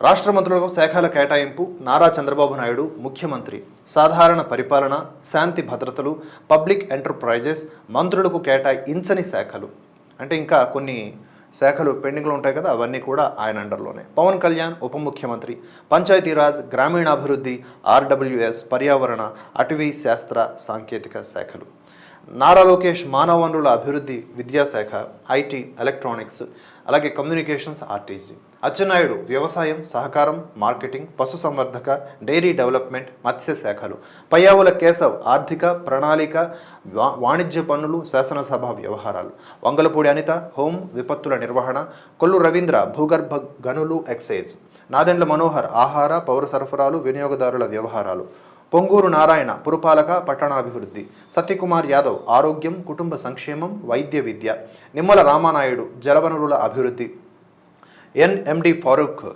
రాష్ట్ర మంత్రులకు శాఖల కేటాయింపు నారా చంద్రబాబు నాయుడు ముఖ్యమంత్రి సాధారణ పరిపాలన శాంతి భద్రతలు పబ్లిక్ ఎంటర్ప్రైజెస్ మంత్రులకు కేటాయించని శాఖలు అంటే ఇంకా కొన్ని శాఖలు పెండింగ్లో ఉంటాయి కదా, అవన్నీ కూడా ఆయన అండర్లోనే. పవన్ కళ్యాణ్ ఉప ముఖ్యమంత్రి పంచాయతీరాజ్ గ్రామీణాభివృద్ధి ఆర్డబ్ల్యూఎస్ పర్యావరణ అటవీ శాస్త్ర సాంకేతిక శాఖలు. నారా లోకేష్ మానవ వనరుల అభివృద్ధి విద్యాశాఖ ఐటీ ఎలక్ట్రానిక్స్ అలాగే కమ్యూనికేషన్స్ ఆర్టీజీ. అచ్చెన్నాయుడు వ్యవసాయం సహకారం మార్కెటింగ్ పశుసంవర్ధక డైరీ డెవలప్మెంట్ మత్స్య శాఖలు. పయ్యావుల కేశవ్ ఆర్థిక ప్రణాళిక వాణిజ్య పన్నులు శాసనసభ వ్యవహారాలు. వంగలపూడి అనిత హోం విపత్తుల నిర్వహణ. కొల్లు రవీంద్ర భూగర్భ గనులు ఎక్సైజ్. నాదెండ్ల మనోహర్ ఆహార పౌర సరఫరాలు వినియోగదారుల వ్యవహారాలు. పొంగూరు నారాయణ పురపాలక పట్టణాభివృద్ధి. సత్యకుమార్ యాదవ్ ఆరోగ్యం కుటుంబ సంక్షేమం వైద్య విద్య. నిమ్మల రామానాయుడు జలవనరుల అభివృద్ధి. ఎన్ఎండి ఫారూక్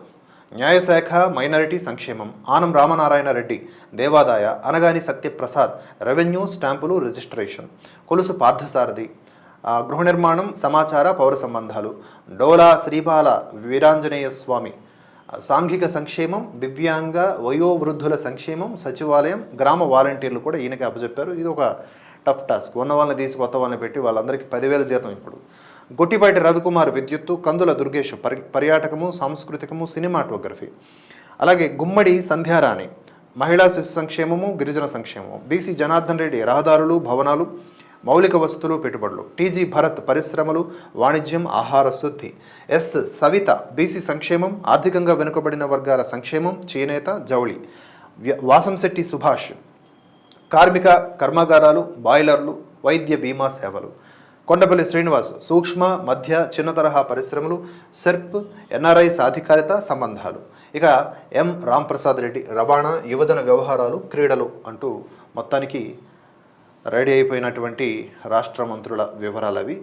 న్యాయశాఖ మైనారిటీ సంక్షేమం. ఆనం రామనారాయణ రెడ్డి దేవాదాయ. అనగాని సత్యప్రసాద్ రెవెన్యూ స్టాంపులు రిజిస్ట్రేషన్. కొలుసు పార్థసారథి గృహ నిర్మాణం సమాచార పౌర సంబంధాలు. డోలా శ్రీబాల వీరాంజనేయ స్వామి సాంఘిక సంక్షేమం దివ్యాంగ వయోవృద్ధుల సంక్షేమం సచివాలయం గ్రామ వాలంటీర్లు కూడా ఈయనకి అప్పచెప్పారు. ఇది ఒక టఫ్ టాస్క్. ఉన్న వాళ్ళని తీసి కొత్త వాళ్ళని పెట్టి వాళ్ళందరికీ 10,000 జీతం. ఇప్పుడు గొట్టిపాటి రవికుమార్ విద్యుత్తు. కందుల దుర్గేష్ పర్యాటకము సాంస్కృతికము సినిమాటోగ్రఫీ. అలాగే గుమ్మడి సంధ్యారాణి మహిళా శిశు సంక్షేమము గిరిజన సంక్షేమము. బీసీ జనార్దన్ రెడ్డి రహదారులు భవనాలు మౌలిక వస్తువులు పెట్టుబడులు. టీజీ భరత్ పరిశ్రమలు వాణిజ్యం ఆహార శుద్ధి. ఎస్ సవిత బీసీ సంక్షేమం ఆర్థికంగా వెనుకబడిన వర్గాల సంక్షేమం చేనేత జౌళి. వాసంశెట్టి సుభాష్ కార్మిక కర్మాగారాలు బాయిలర్లు వైద్య బీమా సేవలు. కొండపల్లి శ్రీనివాస్ సూక్ష్మ మధ్య చిన్న తరహా పరిశ్రమలు సెర్ప్ ఎన్ఆర్ఐ సాధికారిత సంబంధాలు. ఇక ఎం రాంప్రసాద్ రెడ్డి రవాణా యువజన వ్యవహారాలు క్రీడలు అంటూ మొత్తానికి రెడీ అయిపోయినటువంటి రాష్ట్ర మంత్రుల వివరాలు అవి.